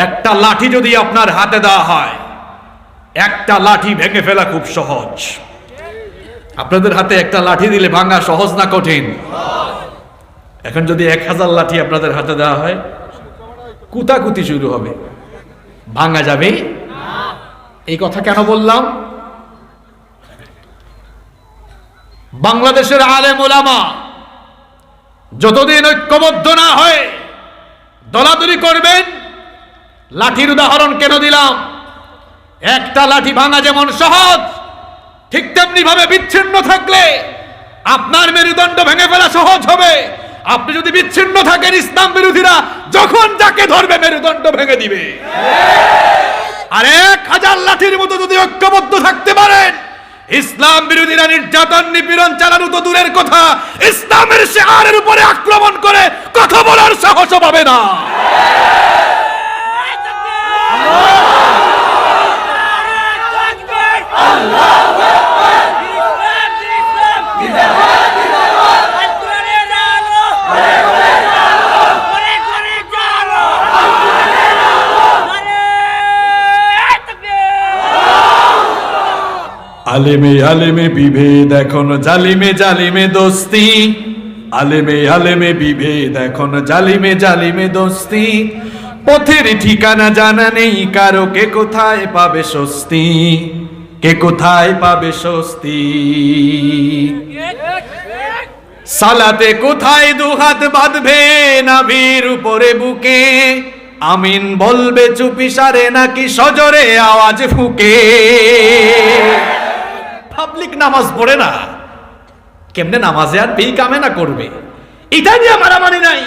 একটা লাঠি যদি আপনার হাতে দেওয়া হয়, একটা লাঠি ভেঙে ফেলা খুব সহজ। আপনাদের হাতে একটা লাঠি দিলে ভাঙা সহজ না কঠিন? এখন যদি 1000 লাঠি আপনাদের হাতে দেওয়া হয়, কুতাকুতি শুরু হবে, ভাঙা যাবে? এই কথা কেন বললাম? বাংলাদেশের আলেম ওলামা যতদিন ঐক্যবদ্ধ না হয়ে দলাদলি করবেন, লাঠির উদাহরণ কেন দিলাম? একটা লাঠি ভাঙা যেমন সহজ, ঠিক তেমনি ভাবে বিচ্ছিন্ন থাকলে আপনার মেরুদণ্ড ভেঙে ফেলা সহজ হবে। আপনি যদি বিচ্ছিন্ন থাকেন, ইসলাম বিরোধীরা যখন যাকে ধরবে মেরুদণ্ড ভেঙে দিবে। আর 1000 লাঠির মতো যদি ঐক্যবদ্ধ থাকতে পারেন, ইসলাম বিরোধীরা নির্যাতন নিপীড়ন চালানো তো দূরের কথা, ইসলামের শিআরের উপরে আক্রমণ করে কথা বলার সাহসও পাবে না। আলেমে আলেমে বিভেদ এখন জালিমে জালিমে দোস্তি। আলেমে আলেমে বিভেদ এখন জালিমে জালিমে দোস্তি। পথের ঠিকানা জানা নেই কারো, কে কোথায় পাবে স্বস্তি, কে কোথায় পাবে স্বস্তি। সালাতে কোথায় দুহাত বাঁধবে নাভির উপরে বুকে, আমিন বলবে চুপিসারে নাকি সজরে আওয়াজ ফুকে। পাবলিক নামাজ পড়ে না, কেমনে নামাজে আর বেই কামেনা করবে? এটা নিয়ে মারামারি নাই,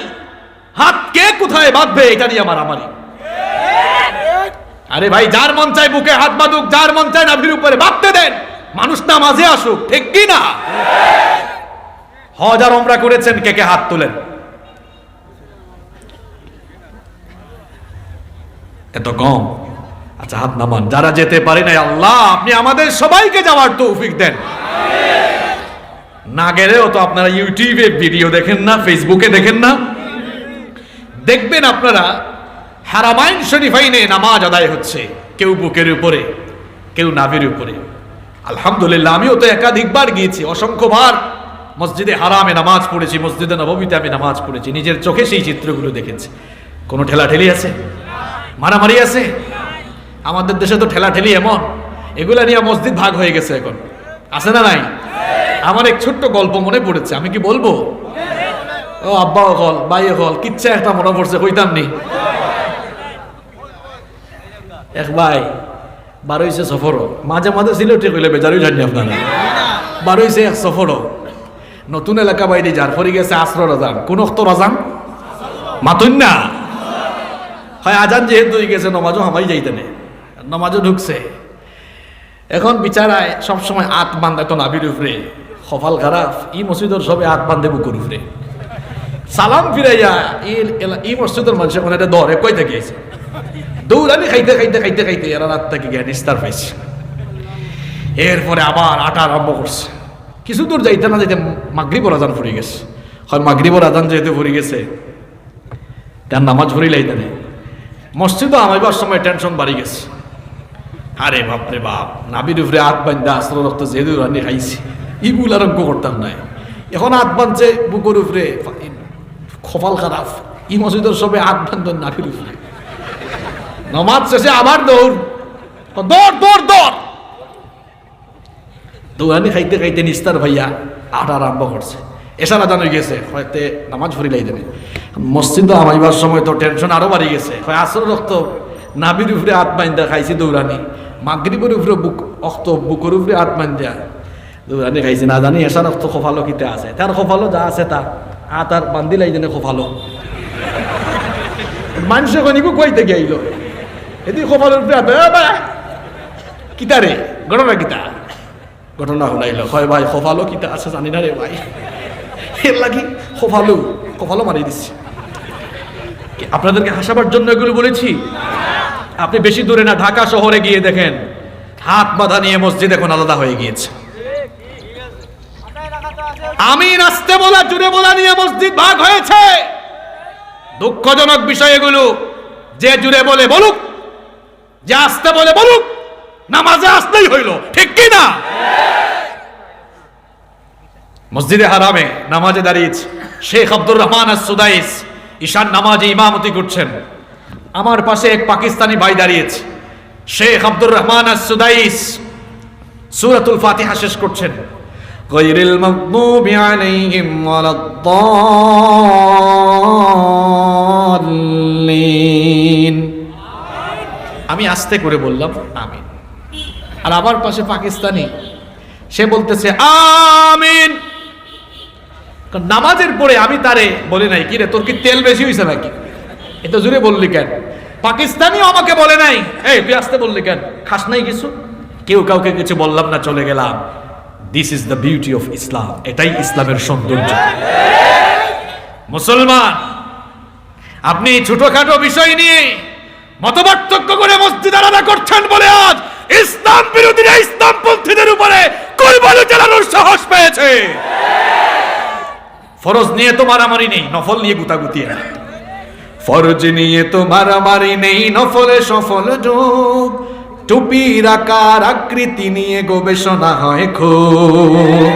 হাত কে কোথায় বাঁধবে এটা নিয়ে মারামারি। আরে ভাই, যার মন চায় বুকে হাত বাঁধুক, যার মন চায় নাভির উপরে বাঁধতে দেন, মানুষ নামাজে আসুক, ঠিক কি না? হজ আর ওমরা করেছেন, কে কে হাত তোলেন? এত কম? আচ্ছা হাত নামান। যারা যেতে পারে না, আল্লাহ আপনি আমাদের সবাইকে যাওয়ার তৌফিক দেন। না গেলেও তো আপনারা ইউটিউবে ভিডিও দেখেন না, ফেসবুকে দেখেন না? দেখবেন আপনারা হারামাইন শরীফাইনে নামাজ আদায় হচ্ছে, কেউ বুকের উপরে, কেউ নাভির উপরে। আলহামদুলিল্লাহ, আমিও তো একাধিকবার গিয়েছি, অসংখ্যবার মসজিদে হারামে নামাজ পড়েছি, মসজিদে নববীতে আমি নামাজ পড়েছি, নিজের চোখে সেই চিত্রগুলো দেখেছি। কোনো ঠেলাঠেলি আছে? মারামারি আছে? আমাদের দেশে তো ঠেলাঠেলি এমন, এগুলা নিয়ে মসজিদ ভাগ হয়ে গেছে এখন, আছে না নাই? আমার এক ছোট্ট গল্প মনে পড়েছে, আমি কি বলবো? ও আব্বাও হল, বাইয়ে হল, কিচ্ছা একটা মনে পড়ছে, কইতাম নি। এক ভাই বারোইছে সফরও, মাঝে মাঝে সিলেটে কইলে বেজারই জানি আপনারা, বারোইছে এক সফরও, নতুন এলাকা বাইরে যার ফরি গেছে আসর রাজান, কোন অক্ত রাজান মাতুন না হয়, আজান যেহেতু হয়ে গেছে নমাজও হামাই যাইতে নেই, নমাজও ঢুকছে। এখন বিচারায় সবসময় আত বান্ধে তো নাবির উপরে, কপাল খারাপ, ই মসজিদের সবে আত বান্ধে বুকুর উপরে। সালাম ফিরাইয়া ই মসজিদের মানুষ এখন এটা দরে কই থেকে গেছে, দৌড়ানি খাইতে খাইতে খাইতে খাইতে এরা রাত থেকে গিয়ে নিস্তার পাইছে। এরপরে আবার আটা আরম্ভ করছে, কিছু দূর যাইতে না যাইতে মাগরিবর আজান ফুরি গেছে। হয় মাগরিবর আজান যেহেতু ফুরি গেছে, তার নামাজ ফুরি লাইতে নেই, মসজিদও আমাইবার সময় টেনশন বাড়ি গেছে। আরে বাপরে বাপ, নাবির উপরে হাত বান্ধা আসর রক্ত যেহেতু রানি খাইছি, ইগুল আরম্ভ করতাম নাই, এখন হাত বাঁধছে বুকুর উপরে, কপাল খারাপ, ই মসজিদের সবে হাত বান্ধন নাবির উপরে। নমাজ শেষে আবার দৌড় দৌড় দৌড় দৌড়, দৌড়ানি খাইতে খাইতে নিস্তার ভাইয়া আট আরম্ভ করছে। এসার আজান হয়ে গেছে, হয়তো নামাজ ফুরিলাই দেবে। মসজিদ আমাইবার সময় তো টেনশন আরো বাড়ি গেছে, হয় আসর রক্ত নাবির উপরে হাত বান্ধা খাইছি দৌড়ানি, মাগরিবের উপরে বুক অক্ত বুকের উপরে হাত বান্ধা দৌড়ানি খাইছি, না জানি এসার রক্ত খোফালো কিতে আছে, তার খোফালো যা আছে তা হাত আর বান্ধিলাই জানে খোফালো। মানুষ এখনিকো কইতে গেইল এদিকে খোফালোর উপরে হাত, কিতা রে ঘটনা কিতা, ঘটনা শুনাইল, হয় ভাই খোফালো কিতা আছে জানি না রে ভাই, এর লাগি খোফালো মারি দিচ্ছি। আপনাদেরকে হাসাবার জন্য এগুলো বলেছি? আপনি বেশি দূরে না, ঢাকা শহরে গিয়ে দেখেন হাত বাঁধা নিয়ে মসজিদ এখন আলাদা হয়ে গিয়েছে। আমি নাচতে বলা জুড়ে বলা নিয়ে মসজিদ ভাগ হয়েছে। দুঃখজনক বিষয় এগুলো, যে জুড়ে বলে বলুক, যে আসতে বলে বলুক, নামাজে আসতেই হইল, ঠিক কি না? মসজিদে হারামে নামাজে দাঁড়িয়েছে শেখ আব্দুর রহমান আস-সুদাইস, ঈশান নামাজে ইমামতি করছেন। আমার পাশে এক পাকিস্তানি ভাই দাঁড়িয়েছে, শেখ আব্দুর রহমান আস-সুদাইস সূরাতুল ফাতিহা শেষ করছেন, গায়রিল মাগদুবি আলাইহিম ওয়ালাদ-দাল্লিন। আমি আস্তে করে বললাম আমিন, আর আমার পাশে পাকিস্তানি, সে বলতেছে আমিন। নামাজের পরে আমি তারে বলি নাই, কিরে তোর কি তেল বেশি হয়েছে নাকি, এত জোরে বললি কেন? পাকিস্তানিও আমাকে বলে নাই, এই তুই আসতে বললি কেন, খাস নাই কিছু? কেউ কাউকে কিছু বললাম না, চলে গেলাম। This is the beauty of Islam, এটাই ইসলামের সৌন্দর্য। মুসলমান, আপনি ছোটখাটো বিষয় নিয়ে মতপার্থক্য করে মসজিদ আলাদা করছেন বলে আজ ইসলাম বিরোধীরা ইসলামপন্থীদের উপরে কুরবানি চালানোর সাহস পেয়েছে। ফরজ নিয়ে তো মারামারি নেই, নফল নিয়ে গুতাগুতি, ফরজ নিয়ে তো মারামারি নেই, নফলে সফল যোগ, টুপির আকার আকৃতি নিয়ে গবেষণা হয় খুব।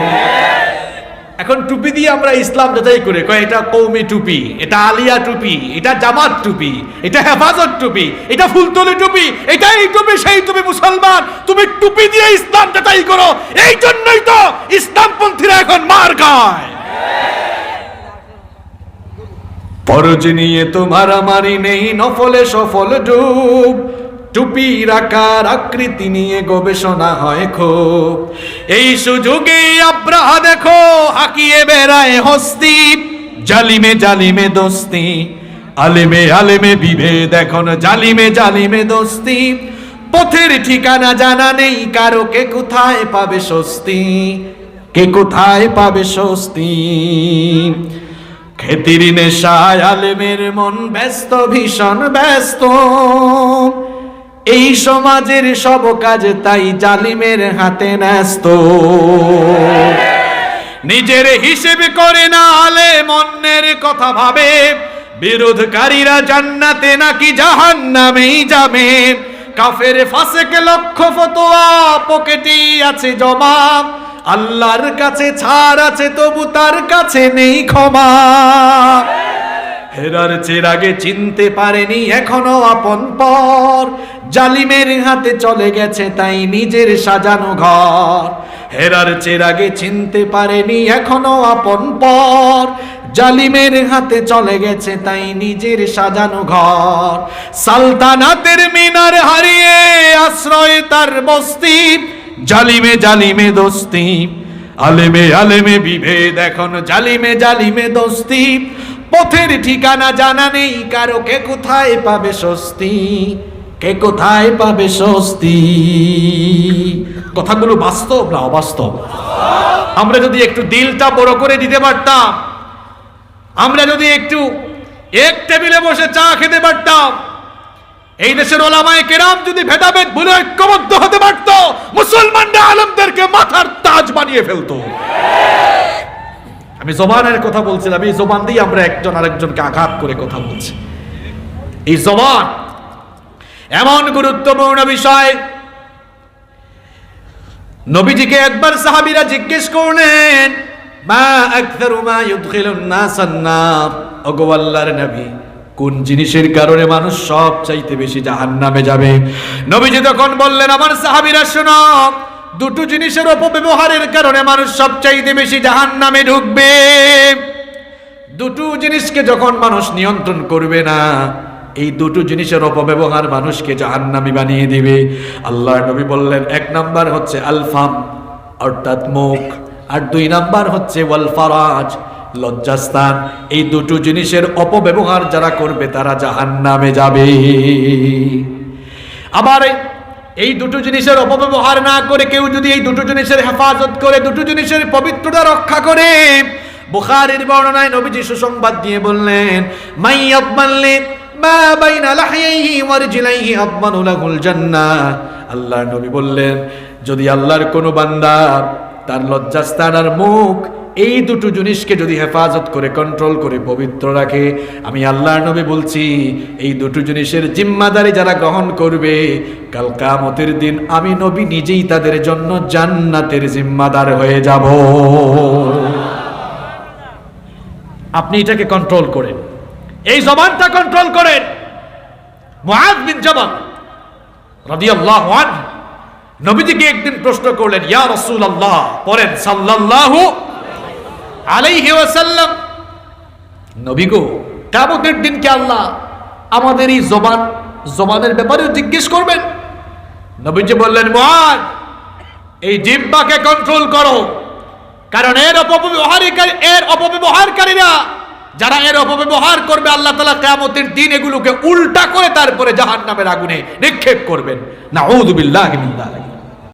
এখন টুপি দিয়ে আমরা ইসলাম যাচাই করে কয় এটা কওমি টুপি, এটা আলিয়া টুপি, এটা জামাত টুপি, এটা হেফাজত টুপি, এটা ফুলতলি টুপি, এটা এই টুপি সেই টুপি। মুসলমান, তুমি টুপি দিয়ে ইসলাম যাচাই করো, এই জন্যই তো ইসলামপন্থীরা এখন মার খায়। ফরজ নিয়ে তো মারামারি নেই, নফলে সফল ডুব, টুপির আকার আকৃতি নিয়ে গবেষণা হয় খুব। এই সুযোগে আব্রাহা দেখো হাকিয়ে বেড়ায় হস্তি, জালিমে জালিমে দোস্তি, আলেমে আলেমে বিভেদ, এখন জালিমে জালিমে দোস্তি। পথের ঠিকানা জানা নেই কারো, কে কোথায় পাবে স্বস্তি, কে কোথায় পাবে স্বস্তি। খেতির নেশায় আলেমের মন ব্যস্ত, ভীষণ ব্যস্ত, এই সমাজের সব কাজ তাই জালিমের হাতে ন্যস্ত। নিজের হিসেব করে না আলেম, অন্যের কথা ভাবে, বিরোধকারীরা জান্নাতে নাকি জাহান্নামেই যাবে। কাফের ফাসেক লক্ষ ফতোয়া পকেটেই আছে জমা, আল্লাহর কাছে ছাড় আছে তবু তার কাছে নেই ক্ষমা। হেরার চেরাগে চিনতে পারেনি এখনো আপন পর, জালিমের হাতে চলে গেছে তাই নিজের সাজানো ঘর। হেরার চেরাগে চিনতে পারেনি এখনো আপন পর, জালিমের হাতে চলে গেছে তাই নিজের সাজানো ঘর। সালতানাতের মিনার হারিয়ে আশ্রয় তার বস্তি, জালিমে জালিমে দোস্তি, আলেমে আলেমে বিভেদ এখন জালিমে জালিমে দোস্তি। পথের ঠিকানা জানা নেই কারো, কে কোথায় পাবে স্বস্তি, কে কোথায় পাবে স্বস্তি। কথাগুলো বাস্তব না অবাস্তব? আমরা যদি একটু দিলটা বড় করে দিতে পারতাম, আমরা যদি একটু এক টেবিলে বসে চা খেতে পারতাম, এই দেশের ওলামায়ে কেরাম যদি ভেদাভেদ ভুলে ঐক্যবদ্ধ হতে পারত, মুসলমানরা আলেমদেরকে মাথার তাজ বানিয়ে ফেলতো। আমি জবানের কথা বলছিলাম, এই জবান দিয়ে আমরা একজন আরেকজনকে আঘাত করে কথা বলছি। এই জবান এমন গুরুত্বপূর্ণ বিষয়। নবীজিকে একবার সাহাবীরা জিজ্ঞেস করলেন, মা আকতারু মা ইউদখিলুন নাসান নার, ওগো আল্লাহর নবী, কোন জিনিসের কারণে মানুষ সব চাইতে বেশি জাহান্নামে যাবে? নবীজি তখন বললেন, আমার সাহাবীরা শোনো, দুটো জিনিসের অপব্যবহারের কারণে মানুষ সবচাইতে বেশি জাহান্নামে ঢুকবে। দুটো জিনিসকে যখন মানুষ নিয়ন্ত্রণ করবে না, এই দুটো জিনিসের অপব্যবহার মানুষকে জাহান্নামী বানিয়ে দিবে। আল্লাহর নবী বললেন, এক নাম্বার হচ্ছে আলফাম অর্থাৎ মুখ, আর দুই নাম্বার হচ্ছে ওয়াল ফারাজ লজ্জাস্থান। এই দুটো জিনিসের অপব্যবহার যারা করবে তারা জাহান্নামে যাবে। আবার এই দুটো জিনিসের অপব্যবহার না করে কেউ যদি এই দুটো জিনিসের হেফাজত করে, দুটো জিনিসের পবিত্রতা রক্ষা করে, বুখারীর বর্ণনায় নবীজি সুসংবাদ দিয়ে বললেন, মাইয়াতমাল্লি মা বাইনা লাহইহি ওয়া রিজলাইহি আদমানু লাহুল জান্নাহ। আল্লাহর নবী বললেন, যদি আল্লাহর কোনো বান্দা তার লজ্জাস্থান আর মুখ এই দুটো জিনিসকে যদি হেফাজত করে, কন্ট্রোল করে, পবিত্র রাখে, আমি আল্লাহর নবী বলছি, এই দুটো জিনিসের জিম্মাদারি যারা গ্রহণ করবে, কাল কিয়ামতের দিন আমি নবী নিজেই তাদের জন্য জান্নাতের জিম্মাদার হয়ে যাব। আপনি এটাকে কন্ট্রোল করেন, এই জবানটা কন্ট্রোল করেন। মুআয বিন জাবাল রাদিয়াল্লাহু আনহু নবীজিকে একদিন প্রশ্ন করলেন, ইয়া রাসূলুল্লাহ, পড়েন সাল্লাল্লাহু আলাইহি ওয়াসাল্লাম, নবী গো, কিয়ামতের দিন কি আল্লাহ আমাদের এই জবানের ব্যাপারেও জিজ্ঞেস করবেন? নবীজি বললেন, মুআয, এই জিহ্বাকে কন্ট্রোল করো, কারণ এর অপব্যবহারকারীরা যারা এর অপব্যবহার করবে, আল্লাহ তাআলা কিয়ামতের দিন এগুলোকে উল্টা করে তারপরে জাহান্নামের আগুনে নিক্ষেপ করবেন। নাউযু বিল্লাহি মিন যালিক।